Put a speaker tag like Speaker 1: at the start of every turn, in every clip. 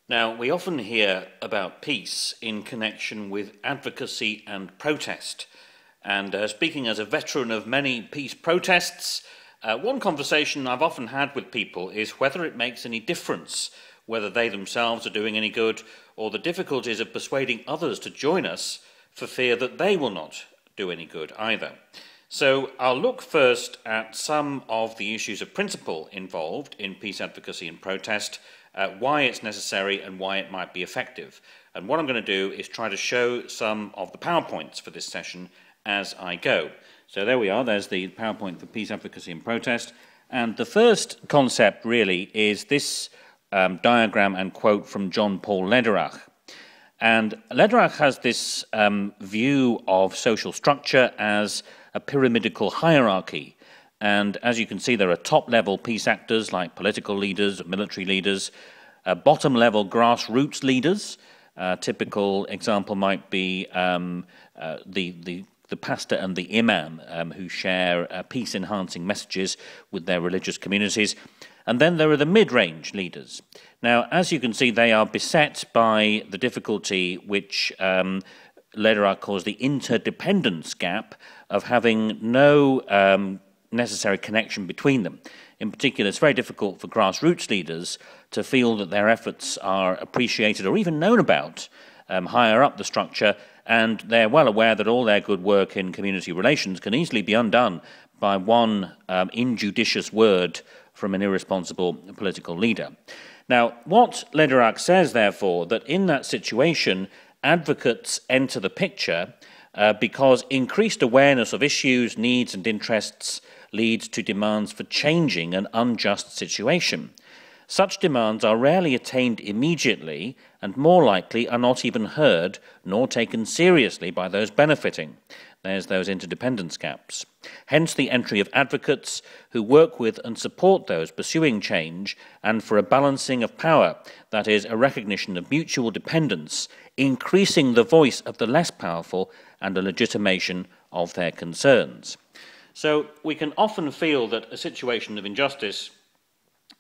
Speaker 1: Now, we often hear about peace in connection with advocacy and protest. And speaking as a veteran of many peace protests, one conversation I've often had with people is whether it makes any difference, whether they themselves are doing any good, or the difficulties of persuading others to join us for fear that they will not do any good either. So I'll look first at some of the issues of principle involved in peace advocacy and protest, why it's necessary and why it might be effective. And what I'm going to do is try to show some of the PowerPoints for this session as I go. So there we are, there's the PowerPoint for peace advocacy and protest. And the first concept really is this diagram and quote from John Paul Lederach. And Lederach has this view of social structure as a pyramidical hierarchy. And as you can see, there are top-level peace actors like political leaders, military leaders, bottom-level grassroots leaders. Typical example might be the pastor and the imam who share peace-enhancing messages with their religious communities. And then there are the mid-range leaders. Now, as you can see, they are beset by the difficulty which Lederach calls the interdependence gap of having no necessary connection between them. In particular, it's very difficult for grassroots leaders to feel that their efforts are appreciated or even known about higher up the structure, and they're well aware that all their good work in community relations can easily be undone by one injudicious word from an irresponsible political leader. Now, what Lederach says, therefore, that in that situation, advocates enter the picture because increased awareness of issues, needs and interests leads to demands for changing an unjust situation. Such demands are rarely attained immediately and more likely are not even heard nor taken seriously by those benefiting. There's those interdependence gaps. Hence the entry of advocates who work with and support those pursuing change and for a balancing of power, that is, a recognition of mutual dependence, increasing the voice of the less powerful and a legitimation of their concerns. So we can often feel that a situation of injustice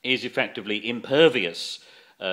Speaker 1: is effectively impervious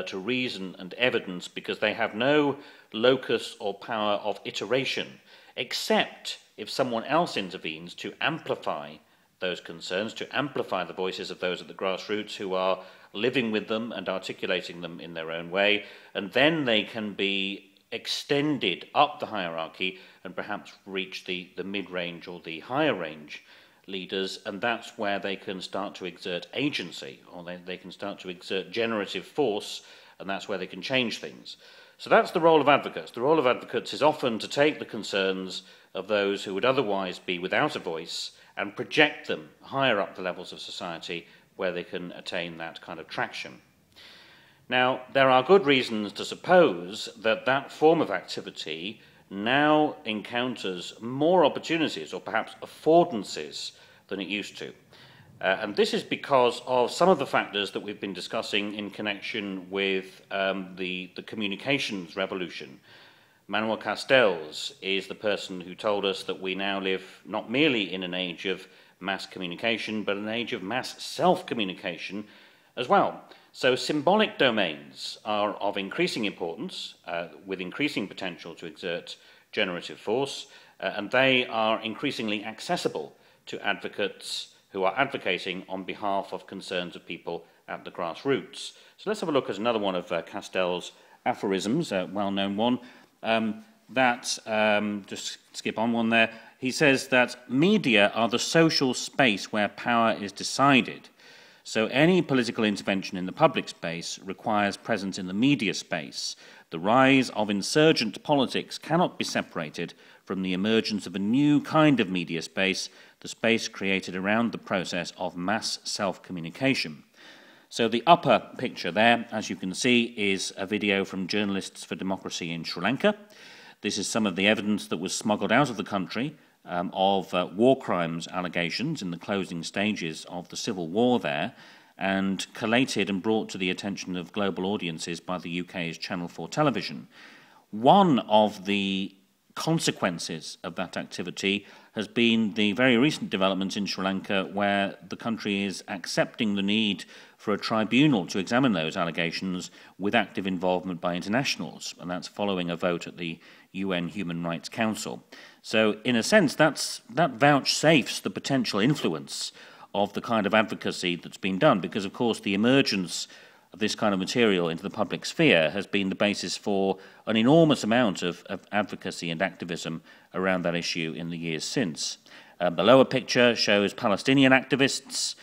Speaker 1: to reason and evidence because they have no locus or power of iteration, except if someone else intervenes to amplify those concerns, to amplify the voices of those at the grassroots who are living with them and articulating them in their own way, and then they can be extended up the hierarchy and perhaps reach the mid-range or the higher range leaders, and that's where they can start to exert agency, or they can start to exert generative force, and that's where they can change things. So that's the role of advocates. The role of advocates is often to take the concerns of those who would otherwise be without a voice and project them higher up the levels of society where they can attain that kind of traction. Now, there are good reasons to suppose that that form of activity now encounters more opportunities or perhaps affordances than it used to. And this is because of some of the factors that we've been discussing in connection with the communications revolution. Manuel Castells is the person who told us that we now live not merely in an age of mass communication, but an age of mass self-communication as well. So symbolic domains are of increasing importance, with increasing potential to exert generative force, and they are increasingly accessible to advocates who are advocating on behalf of concerns of people at the grassroots. So let's have a look at another one of Castells' aphorisms, a well-known one, just skip on one there. He says that media are the social space where power is decided. So any political intervention in the public space requires presence in the media space. The rise of insurgent politics cannot be separated from the emergence of a new kind of media space, the space created around the process of mass self-communication. So the upper picture there, as you can see, is a video from Journalists for Democracy in Sri Lanka. This is some of the evidence that was smuggled out of the country of war crimes allegations in the closing stages of the civil war there, and collated and brought to the attention of global audiences by the UK's Channel 4 television. One of the consequences of that activity has been the very recent developments in Sri Lanka, where the country is accepting the need for a tribunal to examine those allegations with active involvement by internationals, and that's following a vote at the UN Human Rights Council. So, in a sense, that vouchsafes the potential influence of the kind of advocacy that's been done, because, of course, the emergence of this kind of material into the public sphere has been the basis for an enormous amount of advocacy and activism around that issue in the years since. The lower picture shows Palestinian activists,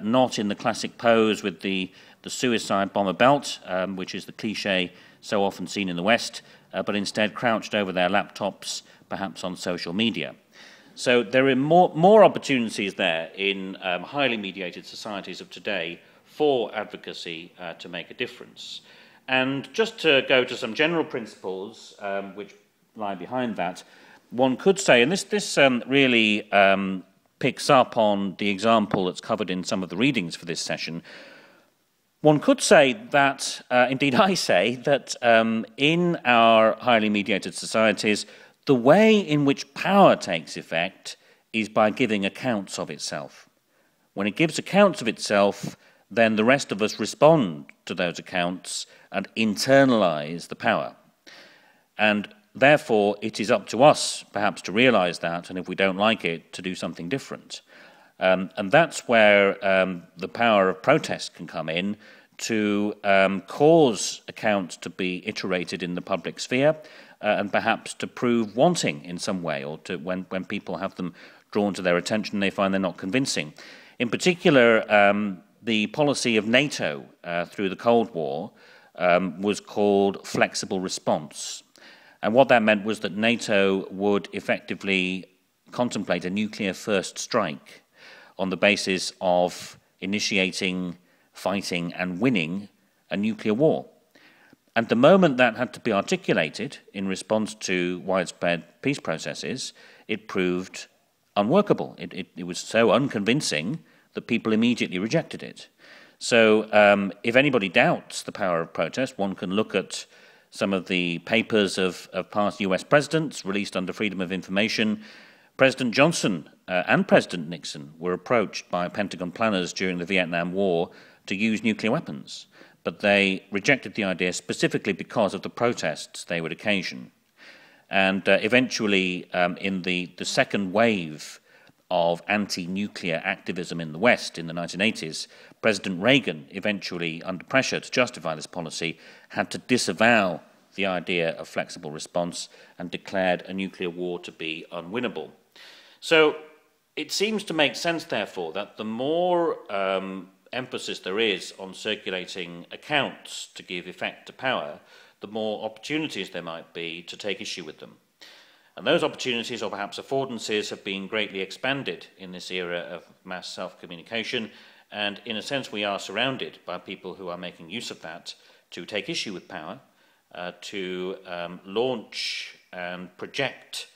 Speaker 1: not in the classic pose with the suicide bomber belt, which is the cliche so often seen in the West, but instead crouched over their laptops, perhaps on social media. So there are more opportunities there in highly mediated societies of today for advocacy to make a difference. And just to go to some general principles which lie behind that, one could say, and this really picks up on the example that's covered in some of the readings for this session, one could say that, indeed I say, that in our highly mediated societies, the way in which power takes effect is by giving accounts of itself. When it gives accounts of itself, then the rest of us respond to those accounts and internalize the power. And therefore, it is up to us, perhaps, to realize that, and if we don't like it, to do something different. And that's where the power of protest can come in, to cause accounts to be iterated in the public sphere, and perhaps to prove wanting in some way, or to when people have them drawn to their attention, they find they're not convincing. In particular, the policy of NATO through the Cold War was called flexible response. And what that meant was that NATO would effectively contemplate a nuclear first strike on the basis of initiating, fighting and winning a nuclear war. And the moment that had to be articulated in response to widespread peace processes, it proved unworkable. It was so unconvincing that people immediately rejected it. So if anybody doubts the power of protest, one can look at some of the papers of past US presidents released under Freedom of Information. President Johnson and President Nixon were approached by Pentagon planners during the Vietnam War to use nuclear weapons, but they rejected the idea specifically because of the protests they would occasion. And eventually, in the second wave of anti-nuclear activism in the West in the 1980s, President Reagan, eventually under pressure to justify this policy, had to disavow the idea of flexible response and declared a nuclear war to be unwinnable. So it seems to make sense, therefore, that the more emphasis there is on circulating accounts to give effect to power, the more opportunities there might be to take issue with them. And those opportunities, or perhaps affordances, have been greatly expanded in this era of mass self-communication, and in a sense we are surrounded by people who are making use of that to take issue with power, to launch and project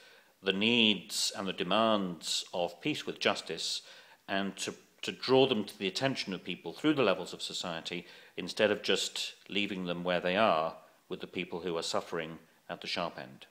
Speaker 1: the needs and the demands of peace with justice, and to draw them to the attention of people through the levels of society, instead of just leaving them where they are with the people who are suffering at the sharp end.